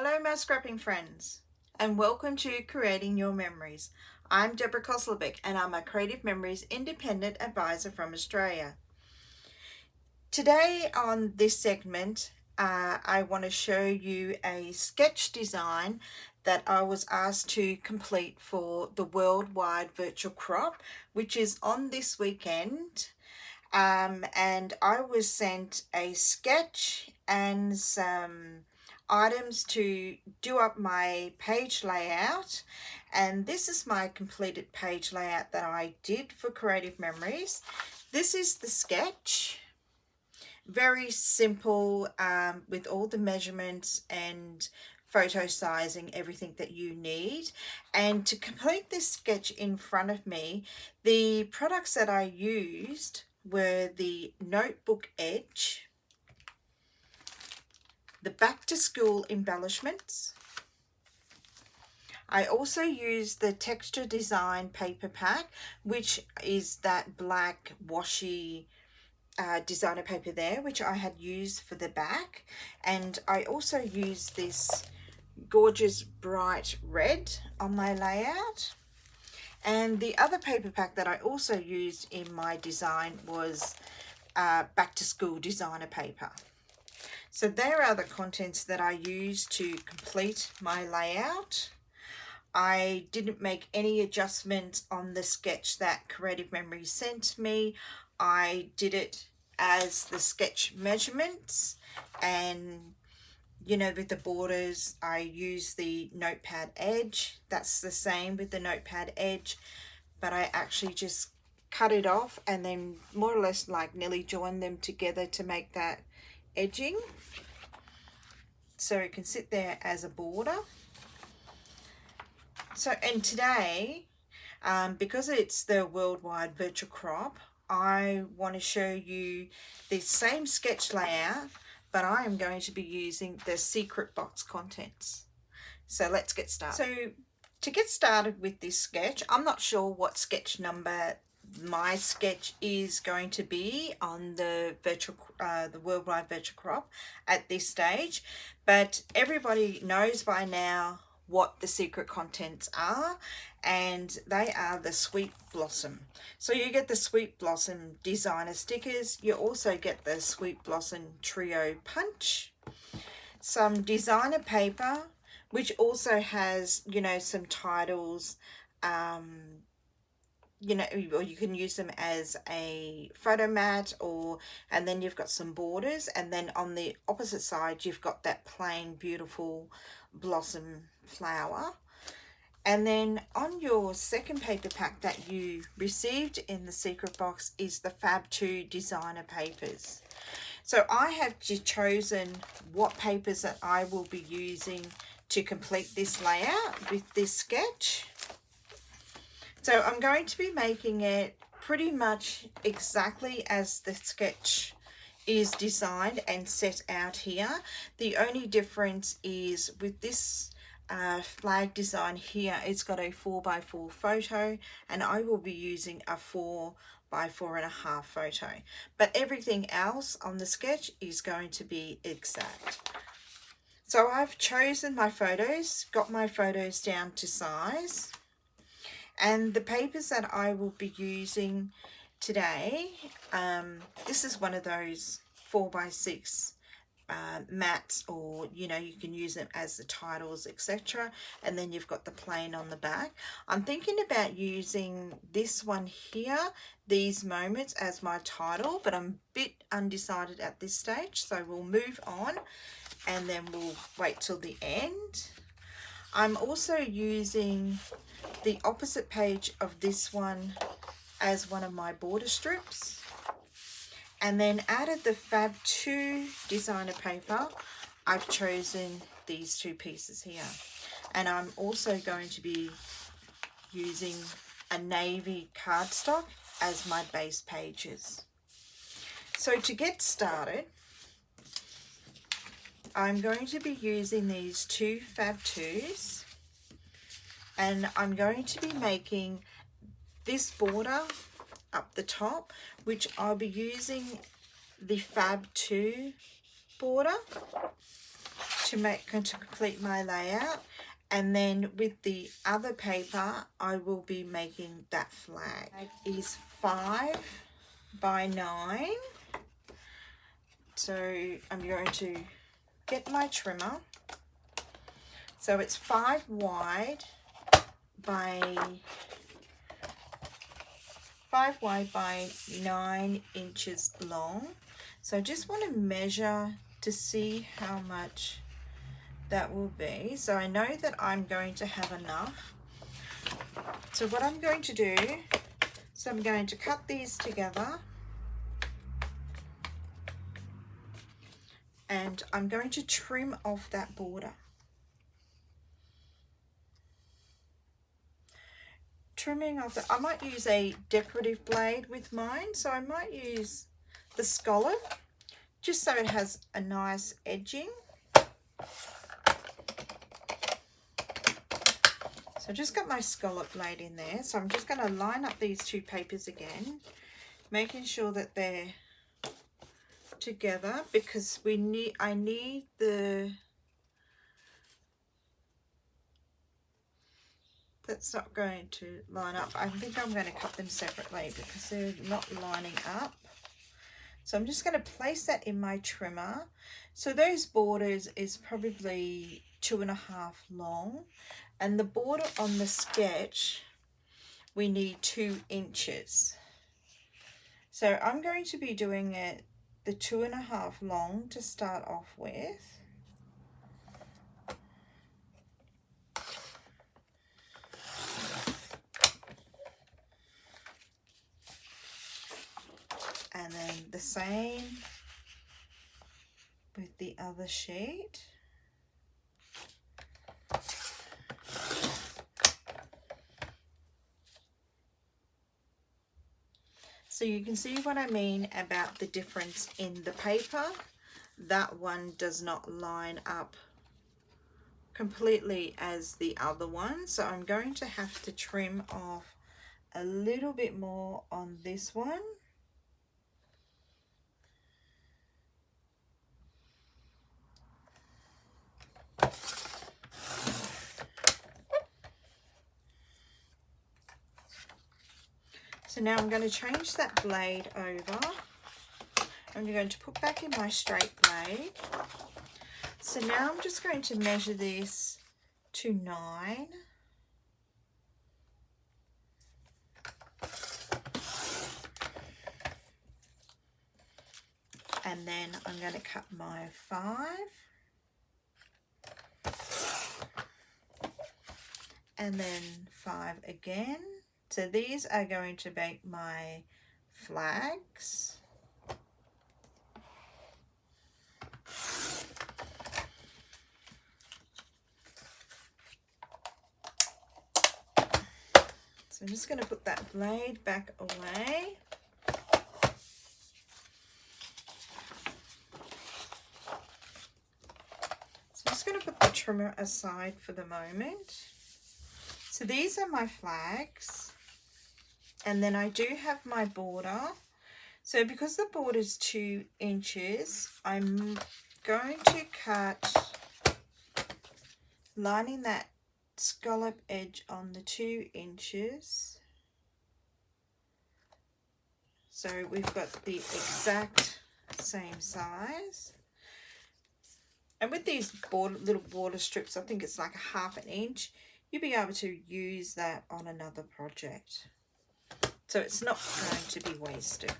Hello my scrapping friends and welcome to Creating Your Memories. I'm Deborah Koslovic and I'm a Creative Memories Independent Advisor from Australia. Today on this segment I want to show you a sketch design that I was asked to complete for the Worldwide Virtual Crop, which is on this weekend. And I was sent a sketch and some items to do up my page layout, and this is my completed page layout that I did for Creative Memories. This is the sketch, very simple, with all the measurements and photo sizing, everything that you need. And to complete this sketch in front of me, the products that I used were the notebook edge, the back to school embellishments. I also used the texture design paper pack, which is that black washi designer paper there, which I had used for the back. And I also used this gorgeous bright red on my layout. And the other paper pack that I also used in my design was back to school designer paper. So there are the contents that I used to complete my layout. I didn't make any adjustments on the sketch that Creative Memories sent me. I did it as the sketch measurements, and with the borders I use the notepad edge. That's the same with the notepad edge, but I actually just cut it off and then more or less like nearly join them together to make that edging, so it can sit there as a border. So, and today, because it's the Worldwide Virtual Crop, I want to show you the same sketch layout, but I am going to be using the secret box contents. So let's get started. So to get started with this sketch, I'm not sure what sketch number my sketch is going to be on the Worldwide Virtual Crop at this stage, but everybody knows by now what the secret contents are, and they are the Sweet Blossom. So you get the Sweet Blossom designer stickers, you also get the Sweet Blossom Trio Punch, some designer paper, which also has, some titles, or you can use them as a photo mat, and then you've got some borders, and then on the opposite side you've got that plain beautiful blossom flower. And then on your second paper pack that you received in the secret box is the Fab 2 designer papers. So I have chosen what papers that I will be using to complete this layout with this sketch. So I'm going to be making it pretty much exactly as the sketch is designed and set out here. The only difference is with this flag design here, it's got a 4x4 photo, and I will be using a 4x4.5 photo, but everything else on the sketch is going to be exact. So I've chosen my photos, got my photos down to size, and the papers that I will be using today, this is one of those 4x6 mats, or you can use them as the titles, etc. And then you've got the plain on the back. I'm thinking about using this one here, These Moments, as my title, but I'm a bit undecided at this stage, so we'll move on and then we'll wait till the end. I'm also using the opposite page of this one as one of my border strips, and then out of the Fab 2 designer paper I've chosen these two pieces here, and I'm also going to be using a navy cardstock as my base pages. So to get started, I'm going to be using these two Fab 2s, and I'm going to be making this border up the top, which I'll be using the Fab 2 border. to complete my layout. And then with the other paper, I will be making that flag. It is 5 by 9. So I'm going to get my trimmer. So it's 5 wide by 9 inches long. So I just want to measure to see how much that will be. So I know that I'm going to have enough. So what I'm going to do, so I'm going to cut these together, and I'm going to trim off that border. Trimming off I might use a decorative blade with mine, so I might use the scallop just so it has a nice edging. So I just got my scallop blade in there, so I'm just going to line up these two papers again, making sure that they're together, because I need the, that's not going to line up. I think I'm going to cut them separately because they're not lining up. So I'm just going to place that in my trimmer. So those borders is probably 2.5 long, and the border on the sketch we need 2 inches. So I'm going to be doing it the 2.5 long to start off with. And then the same with the other sheet. So you can see what I mean about the difference in the paper. That one does not line up completely as the other one. So I'm going to have to trim off a little bit more on this one. So now I'm going to change that blade over. I'm going to put back in my straight blade. So now I'm just going to measure this to 9. And then I'm going to cut my 5. And then 5 again. So these are going to make my flags. So I'm just going to put that blade back away. So I'm just going to put the trimmer aside for the moment. So these are my flags. And then I do have my border. So because the border is 2 inches, I'm going to cut, lining that scallop edge on the 2 inches. So we've got the exact same size. And with these little border strips, I think it's like a 1/2 inch, you'll be able to use that on another project. So it's not going to be wasted.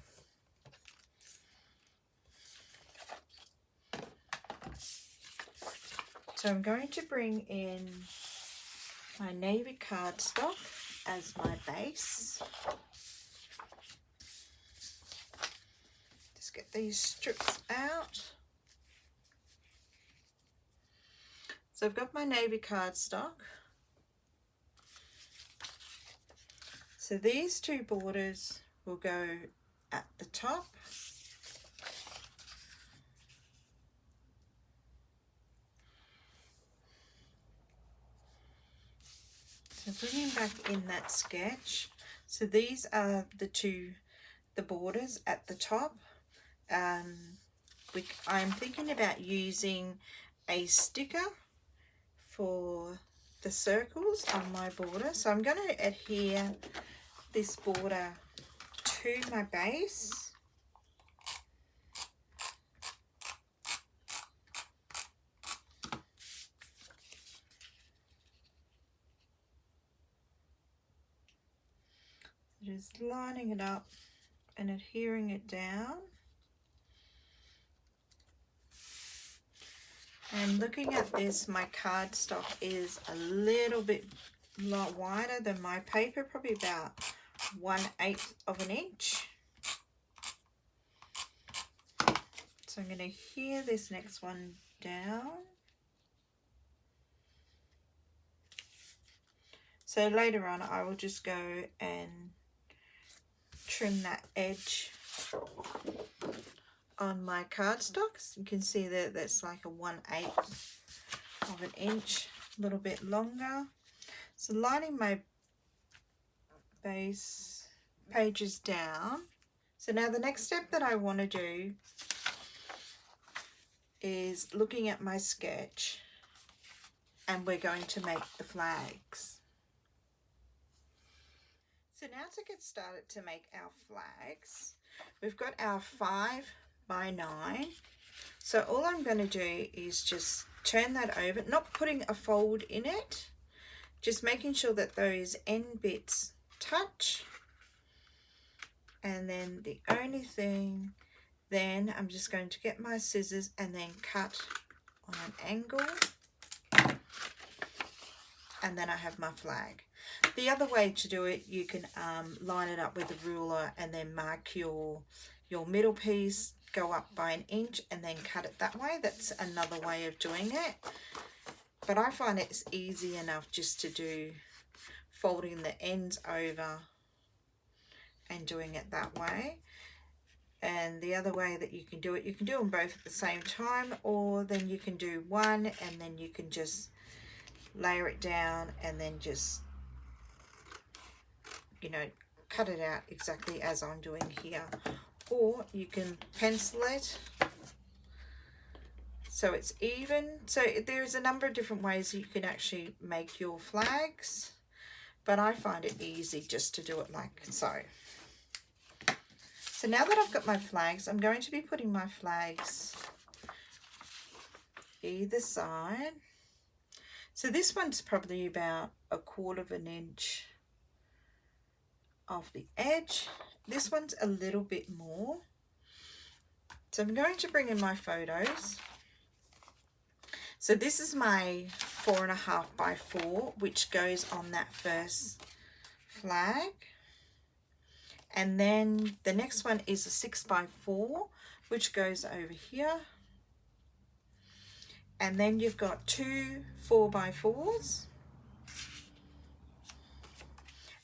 So I'm going to bring in my navy cardstock as my base. Just get these strips out. So I've got my navy cardstock. So these two borders will go at the top. So bringing back in that sketch. So these are the borders at the top. I'm thinking about using a sticker for the circles on my border. So I'm going to adhere this border to my base. Just lining it up and adhering it down. And looking at this, my cardstock is a little bit lot wider than my paper, probably about 1/8 of an inch. So I'm going to adhere this next one down. So later on I will just go and trim that edge on my cardstock. So you can see that that's like a 1/8 of an inch, a little bit longer. So lining my base pages down. So now the next step that I want to do is looking at my sketch, and we're going to make the flags. So now to get started to make our flags, we've got our 5 by 9. So all I'm going to do is just turn that over, not putting a fold in it, just making sure that those end bits touch. And then the only thing, then I'm just going to get my scissors and then cut on an angle. And then I have my flag. The other way to do it, you can line it up with a ruler and then mark your middle piece, go up by 1 inch and then cut it that way. That's another way of doing it. But I find it's easy enough just to do folding the ends over and doing it that way. And the other way that you can do it, you can do them both at the same time, or then you can do one and then you can just layer it down and then just, you know, cut it out exactly as I'm doing here. Or you can pencil it so it's even. So there's a number of different ways you can actually make your flags, but I find it easy just to do it like so. So now that I've got my flags, I'm going to be putting my flags either side. So this one's probably about 1/4 of an inch off the edge. This one's a little bit more. So I'm going to bring in my photos. So this is my 4.5 by 4, which goes on that first flag. And then the next one is a 6 by 4, which goes over here. And then you've got 2 4 by 4s.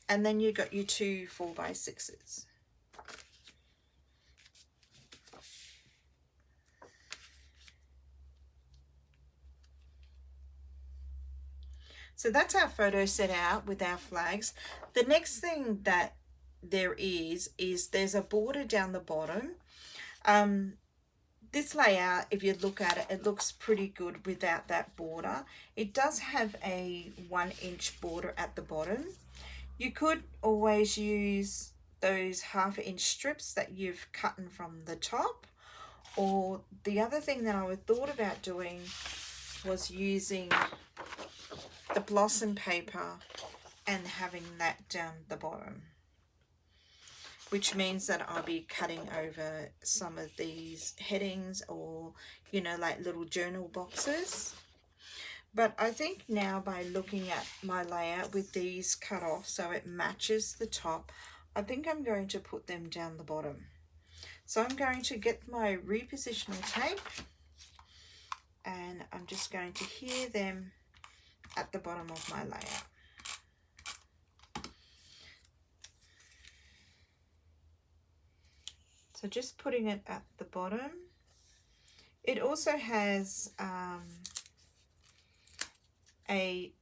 And then you've got your 2 4 by 6s. So that's our photo set out with our flags. The next thing that there is there's a border down the bottom. This layout, if you look at it, it looks pretty good without that border. It does have a 1 inch border at the bottom. You could always use those 1/2 inch strips that you've cut from the top. Or the other thing that I thought about doing was using the blossom paper and having that down the bottom, which means that I'll be cutting over some of these headings, or, you know, like little journal boxes. But I think now, by looking at my layout with these cut off so it matches the top, I think I'm going to put them down the bottom. So I'm going to get my repositional tape and I'm just going to adhere them at the bottom of my layout. So just putting it at the bottom. It also has a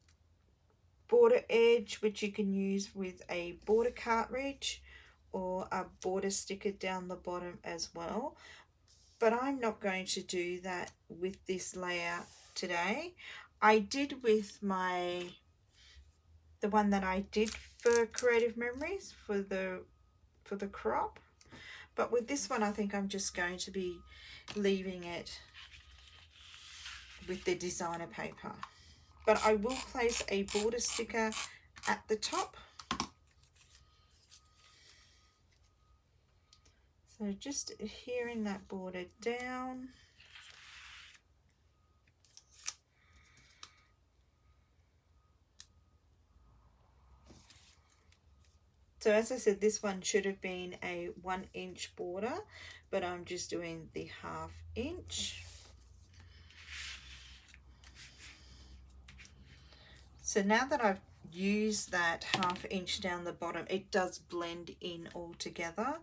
border edge, which you can use with a border cartridge or a border sticker down the bottom as well. But I'm not going to do that with this layout today. I did with the one that I did for Creative Memories for the crop, but with this one I think I'm just going to be leaving it with the designer paper. But I will place a border sticker at the top. So just adhering that border down. So as I said, this one should have been a 1 inch border, but I'm just doing the 1/2 inch. So now that I've used that 1/2 inch down the bottom, it does blend in all together.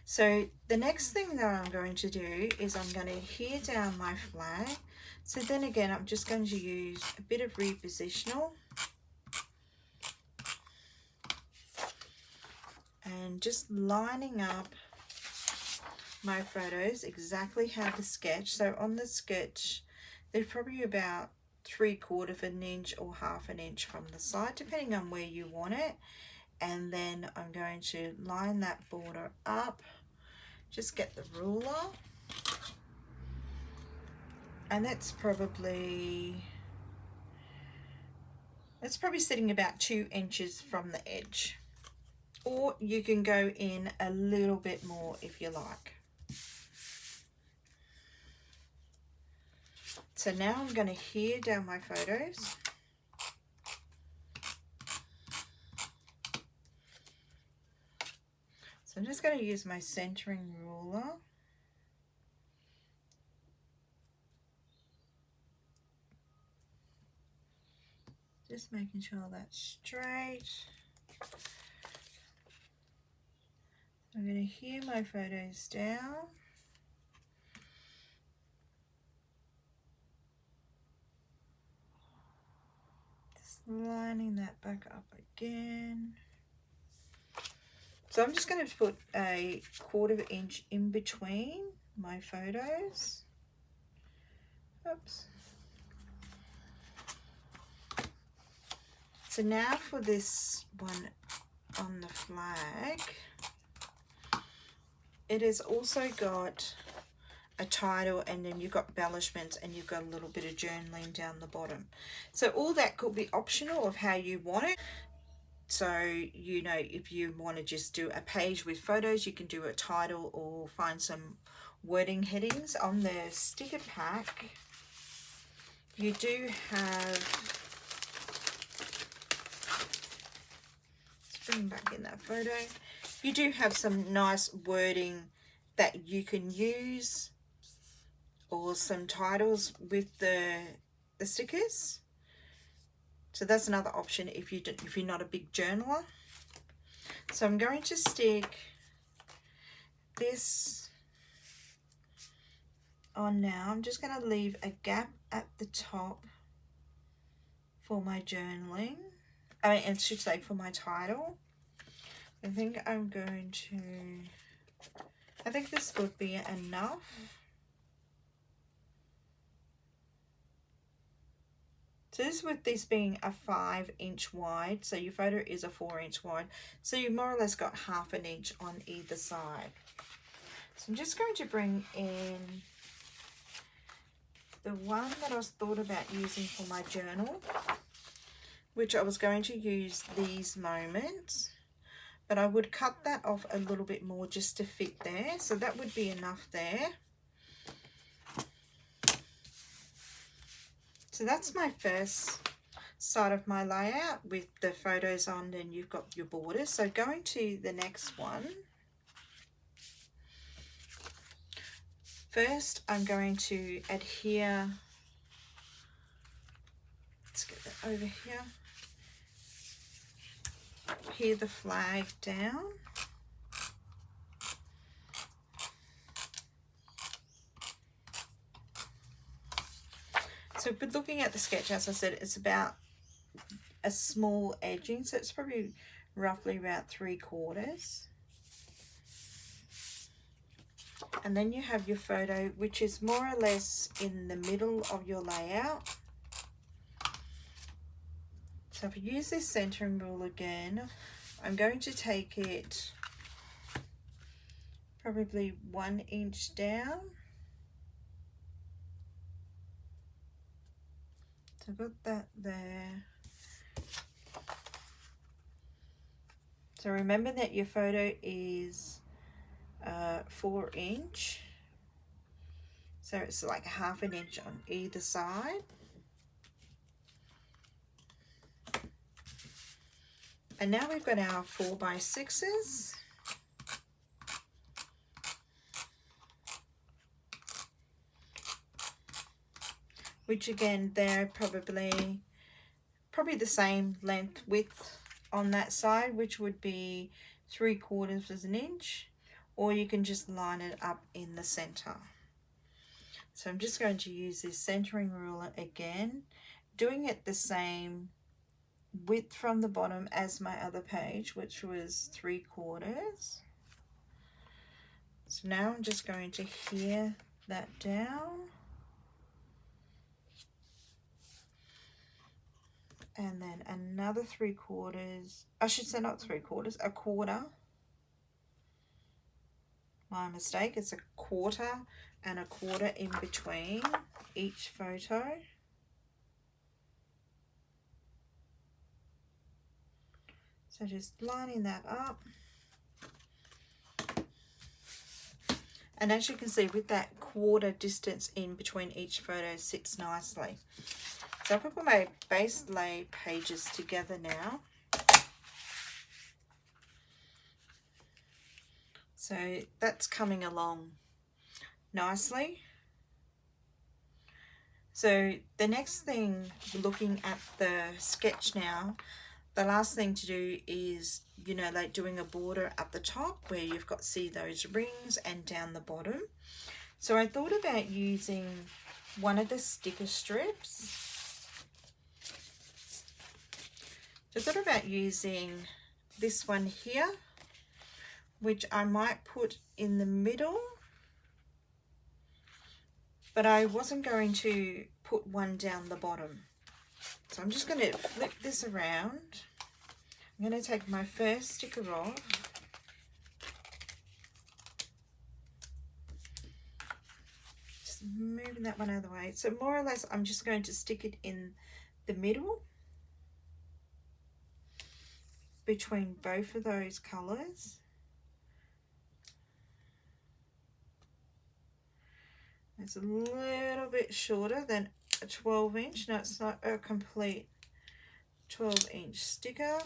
So the next thing that I'm going to do is I'm going to adhere down my flag. So then again, I'm just going to use a bit of repositional and just lining up my photos exactly how the sketch. So on the sketch, they're probably about 3/4 of an inch or 1/2 an inch from the side, depending on where you want it. And then I'm going to line that border up. Just get the ruler, and that's probably sitting about 2 inches from the edge, or you can go in a little bit more if you like. So now I'm going to adhere down my photos. So I'm just going to use my centering ruler. Just making sure that's straight. I'm going to adhere my photos down. Just lining that back up again. So I'm just going to put a 1/4 inch in between my photos. Oops. So now for this one on the flag, it has also got a title, and then you've got embellishments, and you've got a little bit of journaling down the bottom. So all that could be optional of how you want it. So, you know, if you want to just do a page with photos, you can do a title or find some wording headings. On the sticker pack, you do have, let's bring back in that photo, you do have some nice wording that you can use, or some titles with the stickers. So that's another option if you're not a big journaler. So I'm going to stick this on now. I'm just going to leave a gap at the top for my journaling. I should say for my title. I think this would be enough. So this, with this being a 5 inch wide, so your photo is a 4 inch wide, so you more or less got 1/2 an inch on either side. So I'm just going to bring in the one that I was thought about using for my journal, which I was going to use these moments, but I would cut that off a little bit more just to fit there, so that would be enough there. So that's my first side of my layout with the photos on, and you've got your borders. So going to the next one, first I'm going to adhere, let's get that over here, adhere the flag down. So but looking at the sketch, as I said, it's about a small edging, so it's probably roughly about 3/4. And then you have your photo, which is more or less in the middle of your layout. So if I use this centering rule again, I'm going to take it probably 1 inch down. So I've got that there. So remember that your photo is 4 inch. So it's like 1/2 inch on either side. And now we've got our 4x6s. Which again, they're probably the same length width on that side, which would be 3/4 of an inch, or you can just line it up in the center. So I'm just going to use this centering ruler again, doing it the same width from the bottom as my other page, which was 3/4. So now I'm just going to hear that down. And then another 3/4, I should say not 3/4, 1/4. My mistake, it's 1/4 and 1/4 in between each photo. So just lining that up. And as you can see, with that 1/4 distance in between each photo, sits nicely. So I've put my base lay pages together now. So that's coming along nicely. So the next thing, looking at the sketch now, the last thing to do is, you know, like doing a border at the top where you've got, see those rings, and down the bottom. So I thought about using one of the sticker strips. So I thought about using this one here, which I might put in the middle, but I wasn't going to put one down the bottom. So I'm just going to flip this around. I'm going to take my first sticker off. Just moving that one out of the way. So more or less, I'm just going to stick it in the middle between both of those colours. It's a little bit shorter than a 12 inch. No, it's not a complete 12 inch sticker.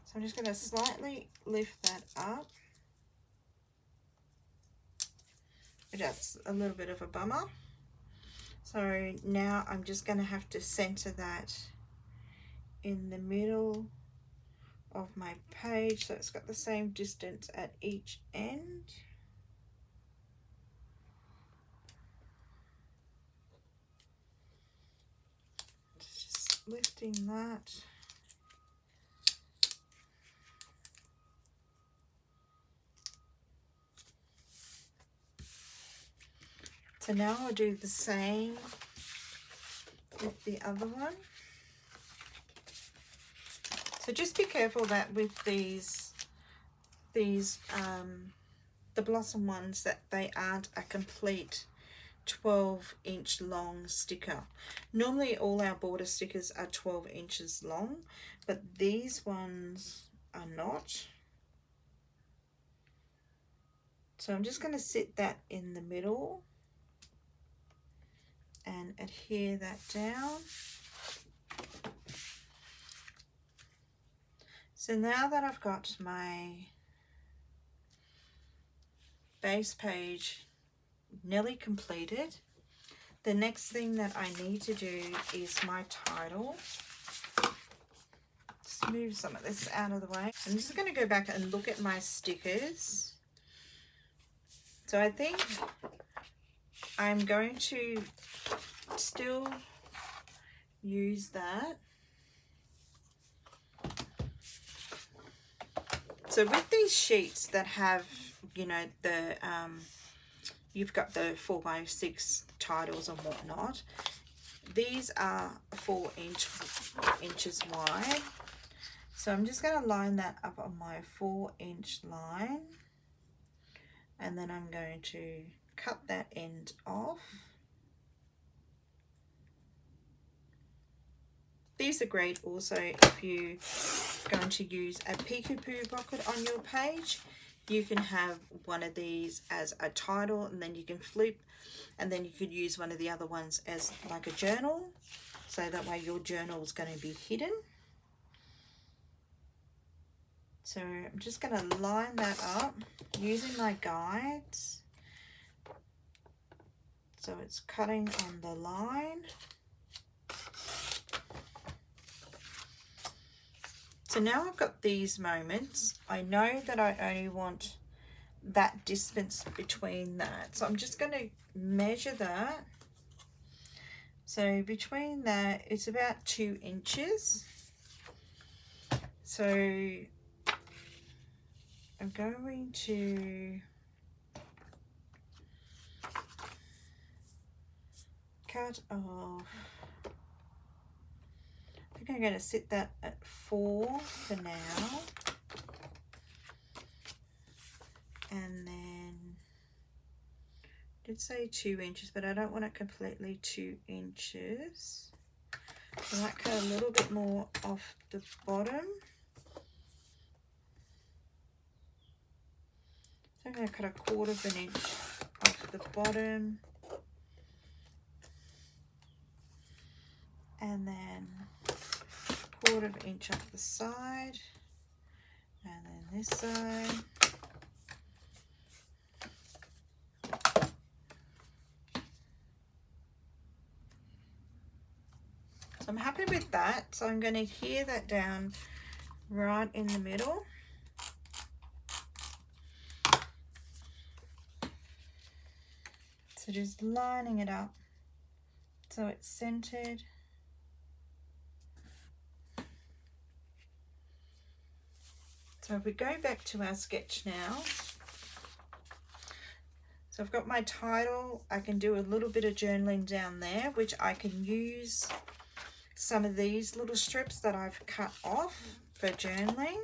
So I'm just going to slightly lift that up. That's a little bit of a bummer. So now I'm just going to have to center that in the middle of my page, so it's got the same distance at each end. Just lifting that. So now I'll do the same with the other one. So just be careful that with these the blossom ones, that they aren't a complete 12 inch long sticker. Normally all our border stickers are 12 inches long, but these ones are not. So I'm just going to sit that in the middle and adhere that down. So now that I've got my base page nearly completed, the next thing that I need to do is my title. Just move some of this out of the way. I'm just going to go back and look at my stickers. So I think I'm going to still use that. So with these sheets that have you know, the you've got the 4x6 titles and whatnot. These are 4 inches wide. So I'm just going to line that up on my 4-inch line. And then I'm going to cut that end off. These are great also if you're going to use a peekaboo pocket on your page. You can have one of these as a title, and then you can flip, and then you could use one of the other ones as like a journal. So that way your journal is going to be hidden. So I'm just going to line that up using my guides. So it's cutting on the line. So now I've got these moments. I know that I only want that distance between that. So I'm just going to measure that. So between that, it's about 2 inches. So I'm going to cut off. I think I'm going to set that at 4 for now. And then, I did say 2 inches, but I don't want it completely 2 inches. I might cut a little bit more off the bottom. So I'm going to cut 1/4 of an inch off the bottom. And then 1/4 of an inch off the side. And then this side. So I'm happy with that. So I'm going to adhere that down right in the middle. So just lining it up so it's centered. So if we go back to our sketch now, so I've got my title. I can do a little bit of journaling down there, which I can use some of these little strips that I've cut off for journaling.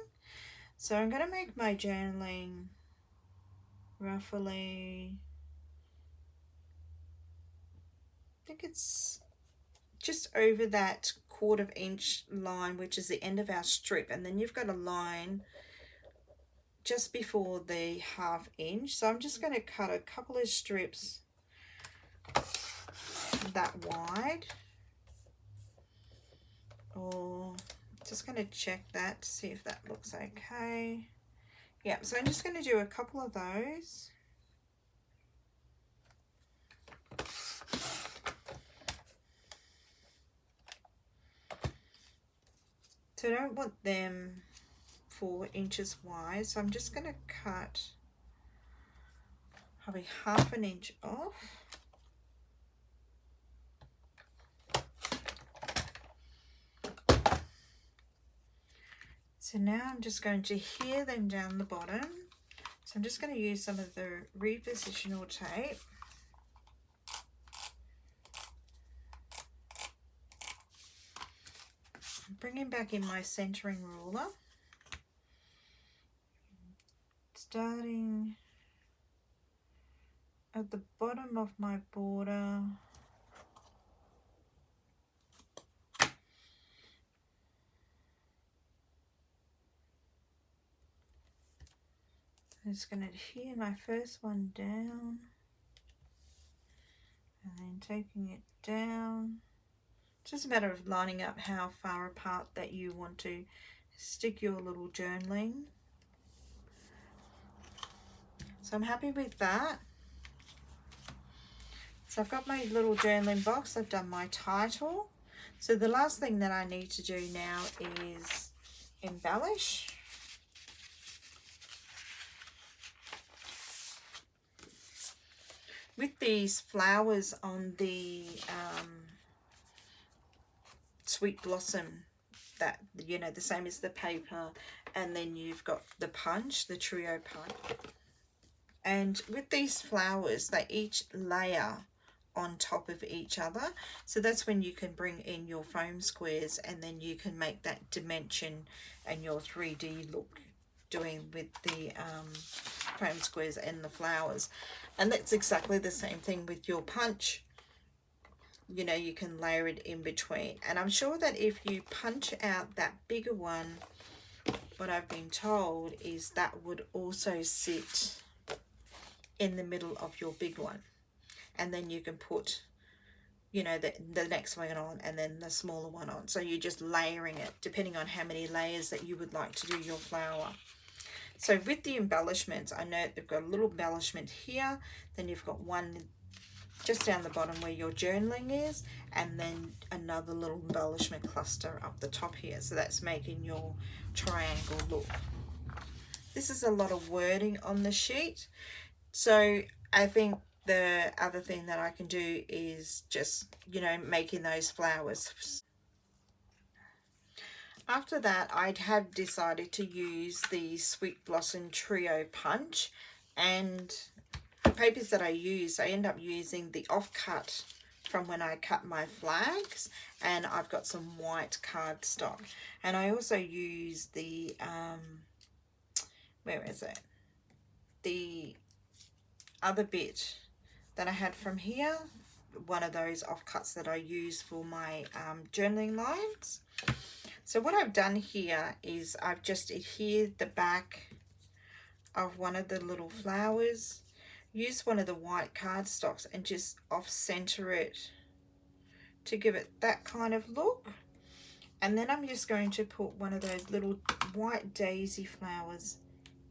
So I'm going to make my journaling roughly, I think it's just over that 1/4 inch line, which is the end of our strip. And then you've got a line just before the 1/2 inch. So I'm just going to cut a couple of strips that wide. Or just going to check that to see if that looks okay. Yeah, so I'm just going to do a couple of those. So I don't want them 4 inches wide, so I'm just going to cut probably 1/2 an inch off. So now I'm just going to adhere them down the bottom. So I'm just going to use some of the repositional tape. Bringing back in my centering ruler. Starting at the bottom of my border. I'm just going to adhere my first one down and then taking it down. It's just a matter of lining up how far apart that you want to stick your little journaling. So I'm happy with that. So I've got my little journaling box. I've done my title. So the last thing that I need to do now is embellish. With these flowers on the sweet blossom, that, you know, the same as the paper, and then you've got the punch, the trio punch. And with these flowers, they each layer on top of each other, so that's when you can bring in your foam squares, and then you can make that dimension and your 3D look doing with the foam squares and the flowers. And that's exactly the same thing with your punch. You know, you can layer it in between, and I'm sure that if you punch out that bigger one, what I've been told is that would also sit in the middle of your big one, and then you can put, you know, the next one on and then the smaller one on. So you're just layering it depending on how many layers that you would like to do your flower. So with the embellishments, I know they've got a little embellishment here, then you've got one just down the bottom where your journaling is, and then another little embellishment cluster up the top here. So that's making your triangle look. This is a lot of wording on the sheet, so I think the other thing that I can do is just, you know, making those flowers. After that, I have decided to use the Sweet Blossom Trio Punch, and the papers that I use, I end up using the offcut from when I cut my flags, and I've got some white cardstock, and I also use the where is it, the other bit that I had from here, one of those offcuts that I use for my journaling lines. So what I've done here is I've just adhered the back of one of the little flowers, use one of the white cardstocks and just off center it to give it that kind of look. And then I'm just going to put one of those little white daisy flowers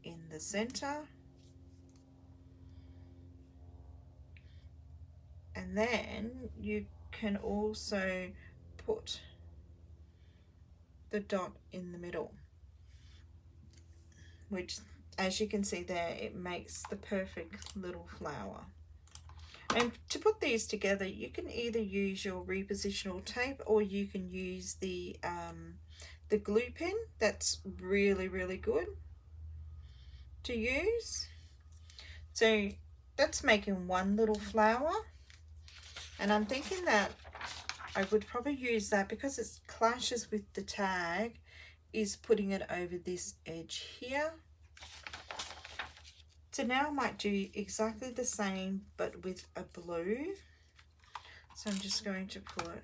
in the center. And then you can also put the dot in the middle, which, as you can see there, it makes the perfect little flower. And to put these together, you can either use your repositional tape, or you can use the glue pen. That's really, really good to use. So that's making one little flower, and I'm thinking that I would probably use that, because it clashes with the tag, is putting it over this edge here. So now I might do exactly the same but with a blue. So I'm just going to put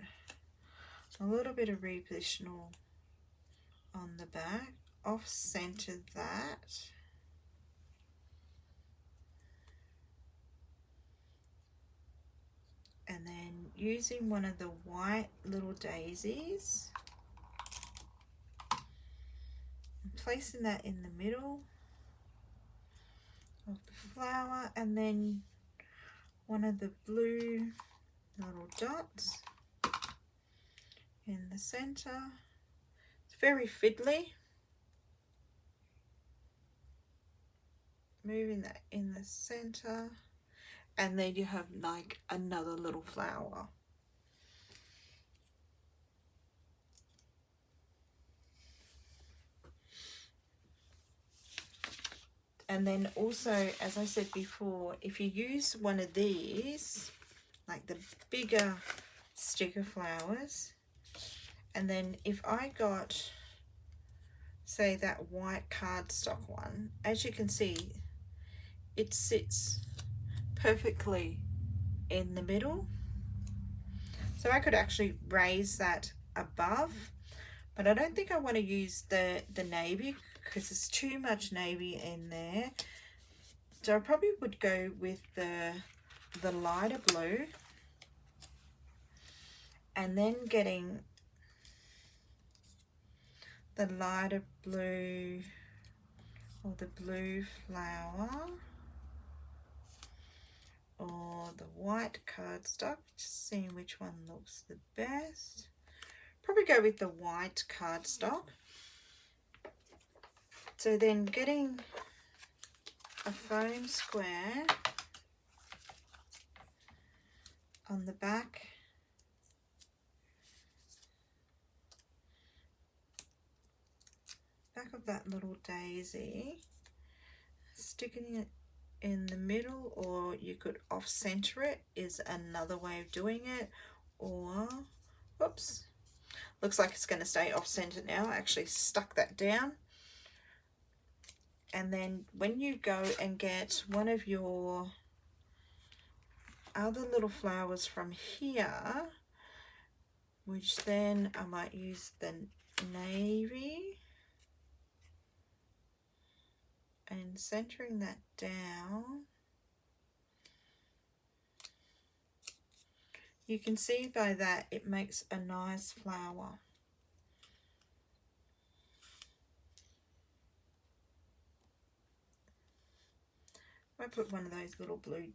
a little bit of repositional on the back, off center that, and then using one of the white little daisies and placing that in the middle of the flower, and then one of the blue little dots in the center. It's very fiddly, moving that in the center, and then you have like another little flower. And then also, as I said before, if you use one of these, like the bigger sticker flowers, and then if I got, say, that white cardstock one, as you can see, it sits perfectly in the middle. So I could actually raise that above, but I don't think I want to use the navy, because there's too much navy in there. So I probably would go with the lighter blue, and then getting the lighter blue or the blue flower or the white cardstock, just seeing which one looks the best. Probably go with the white cardstock. So then getting a foam square on the back of that little daisy, sticking it in the middle, or you could off center it is another way of doing it. Or, whoops, looks like it's going to stay off center now. I actually stuck that down. And then when you go and get one of your other little flowers from here, which then I might use the navy, and centering that down, you can see by that it makes a nice flower. I put one of those little blue,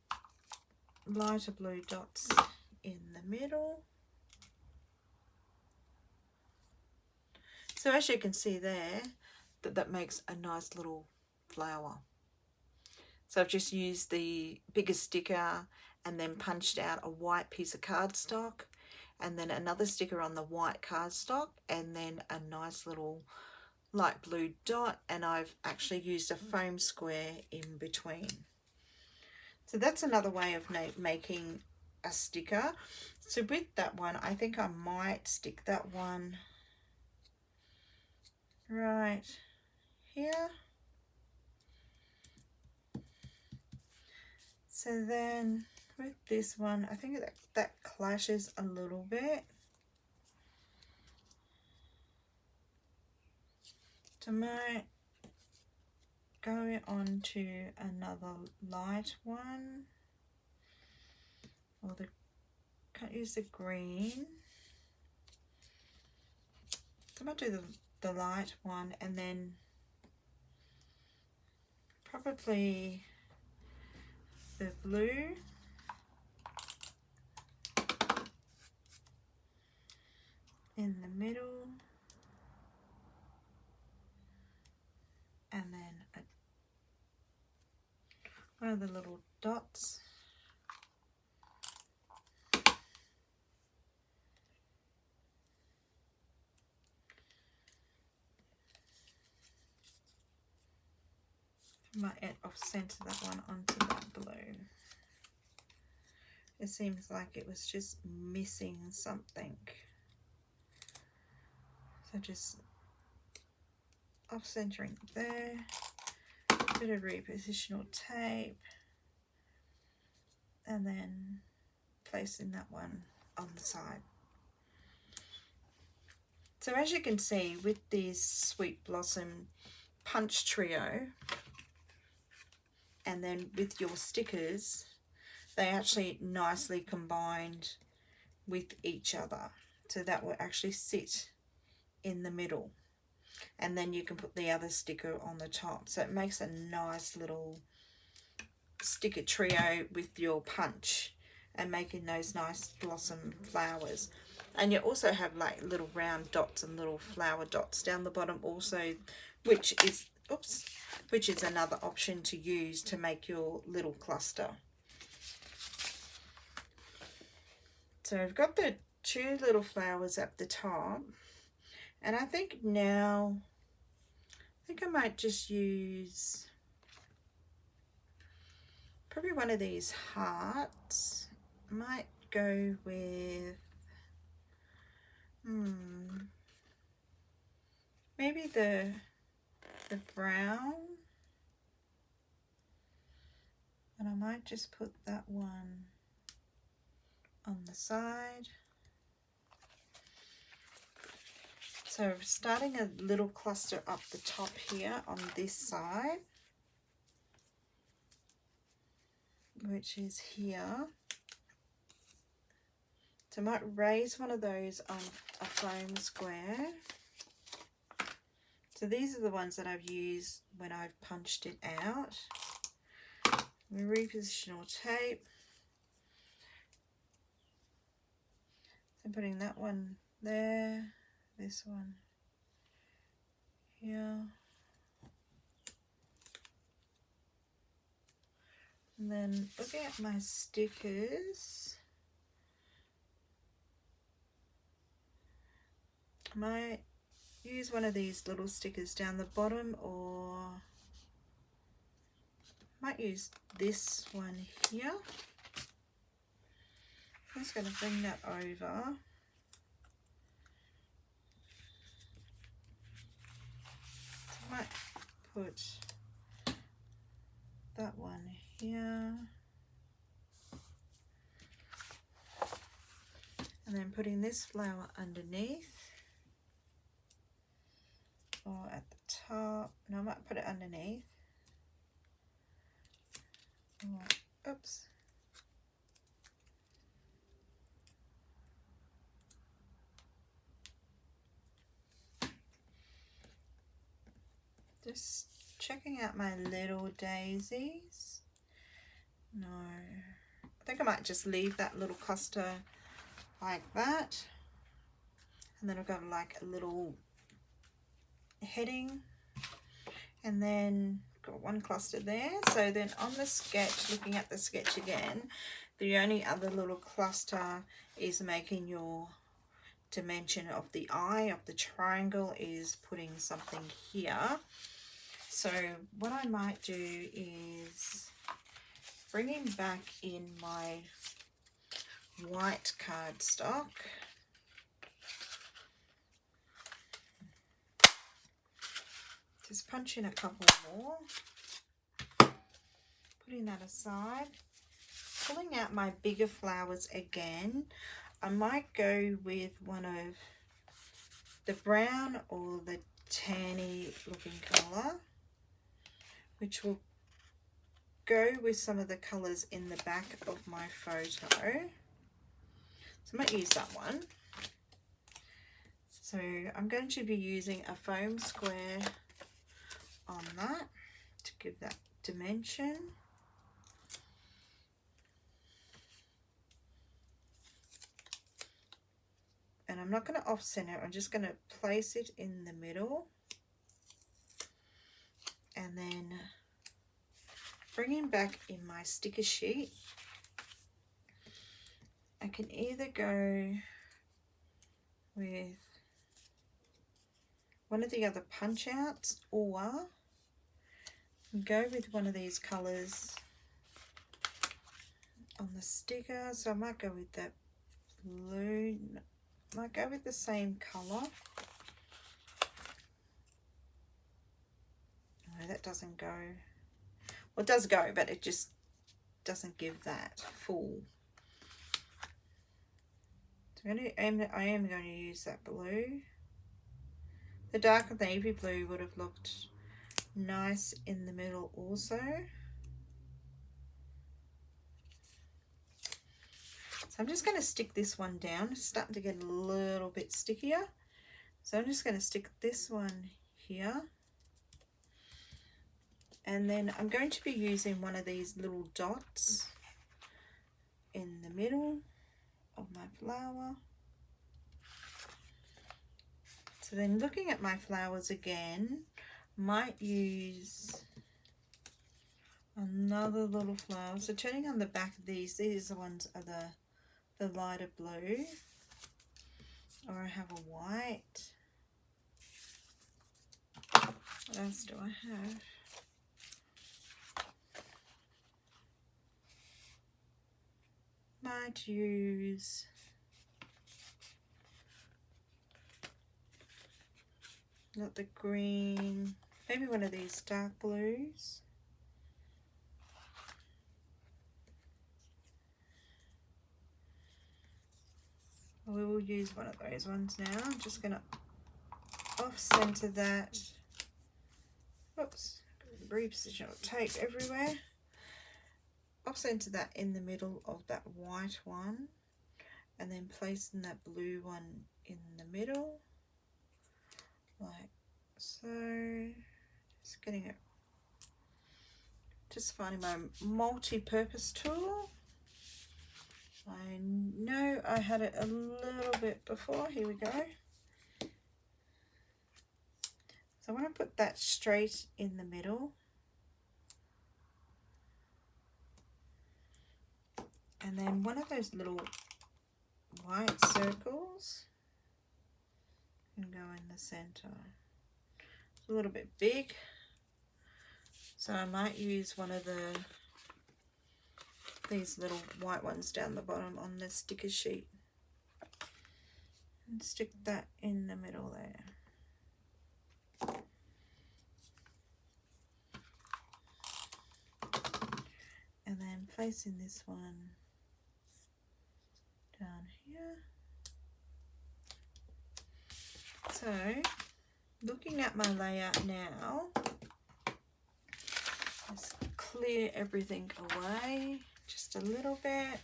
lighter blue dots in the middle. So as you can see there, that makes a nice little flower. So I've just used the bigger sticker and then punched out a white piece of cardstock, and then another sticker on the white cardstock, and then a nice little light blue dot, and I've actually used a foam square in between. So that's another way of making a sticker. So with that one, I think I might stick that one right here. So then with this one, I think that clashes a little bit. So I might go on to another light one, or can't use the green. So I might do the light one, and then probably the blue, in the middle, and then one of the little dots. I might off center that one onto that blue. It seems like it was just missing something. So just off centering there, a bit of repositional tape, and then placing that one on the side. So as you can see with this Sweet Blossom punch trio, and then with your stickers, they actually nicely combined with each other. So that will actually sit in the middle, and then you can put the other sticker on the top. So it makes a nice little sticker trio with your punch and making those nice blossom flowers. And you also have like little round dots and little flower dots down the bottom also, which is another option to use to make your little cluster. So I've got the two little flowers at the top, and I think now I might just use probably one of these hearts. Might go with maybe the brown, and I might just put that one on the side. So starting a little cluster up the top here on this side, which is here. So I might raise one of those on a foam square. So these are the ones that I've used when I've punched it out. Repositional tape. So I'm putting that one there, this one here. And then looking at my stickers, I might use one of these little stickers down the bottom, or Might use this one here. I'm just going to bring that over. I might put that one here. And then putting this flower underneath. Or at the top. No, I might put it underneath. Oh, oops. Just checking out my little daisies. No, I think I might just leave that little cluster like that. And then I've got like a little heading. And then got one cluster there. So then on the sketch, looking at the sketch again, the only other little cluster is making your dimension of the eye of the triangle, is putting something here. So what I might do is bringing back in my white cardstock. Just punch in a couple more. Putting that aside. Pulling out my bigger flowers again. I might go with one of the brown or the tanny looking colour, which will go with some of the colours in the back of my photo. So I might use that one. So I'm going to be using a foam square on that to give that dimension. And I'm not going to offset it, I'm just going to place it in the middle. And then bringing back in my sticker sheet, I can either go with one of the other punch outs or go with one of these colours on the sticker. So I might go with that blue. Might go with the same colour. No, that doesn't go. Well, it does go, but it just doesn't give that full. So I am going to use that blue. The darker navy blue would have looked nice in the middle also. So I'm just going to stick this one down. It's starting to get a little bit stickier. So I'm just going to stick this one here. And then I'm going to be using one of these little dots in the middle of my flower. So then looking at my flowers again, might use another little flower. So turning on the back of these are the ones are the lighter blue, or I have a white. What else do I have? Might use not the green, maybe one of these dark blues. We will use one of those ones now. I'm just going to off-center that. Oops, reposition of tape everywhere. Off-center that in the middle of that white one, and then placing that blue one in the middle, like so. Just getting it. Just finding my multi-purpose tool. I know I had it a little bit before. Here we go. So I want to put that straight in the middle. And then one of those little white circles can go in the center. It's a little bit big. So I might use one of these little white ones down the bottom on the sticker sheet and stick that in the middle there. And then placing this one down here. So looking at my layout now, just clear everything away just a little bit.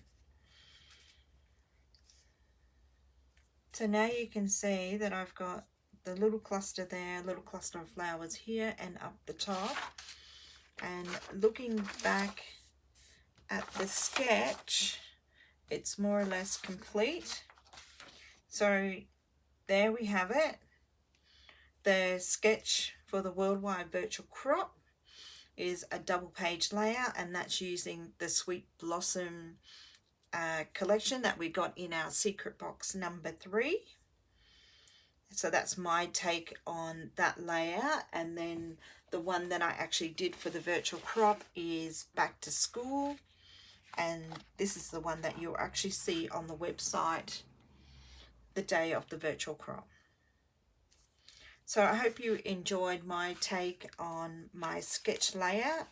So now you can see that I've got the little cluster there, little cluster of flowers here and up the top. And looking back at the sketch, it's more or less complete. So there we have it. The sketch for the Worldwide Virtual Crop is a double page layout, and that's using the Sweet Blossom collection that we got in our secret box number 3. So that's my take on that layout. And then the one that I actually did for the virtual crop is Back to School, and this is the one that you'll actually see on the website the day of the virtual crop. So I hope you enjoyed my take on my sketch layout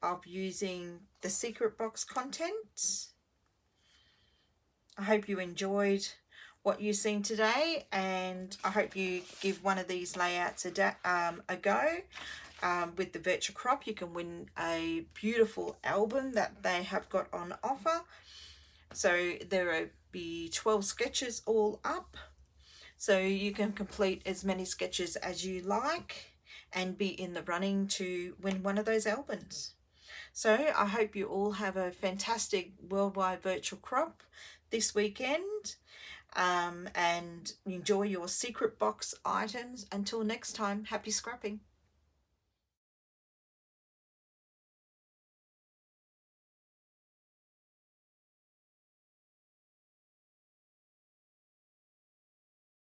of using the secret box contents. I hope you enjoyed what you've seen today, and I hope you give one of these layouts a go. With the virtual crop, you can win a beautiful album that they have got on offer. So there will be 12 sketches all up. So you can complete as many sketches as you like and be in the running to win one of those albums. So I hope you all have a fantastic Worldwide Virtual Crop this weekend, and enjoy your secret box items. Until next time, happy scrapping.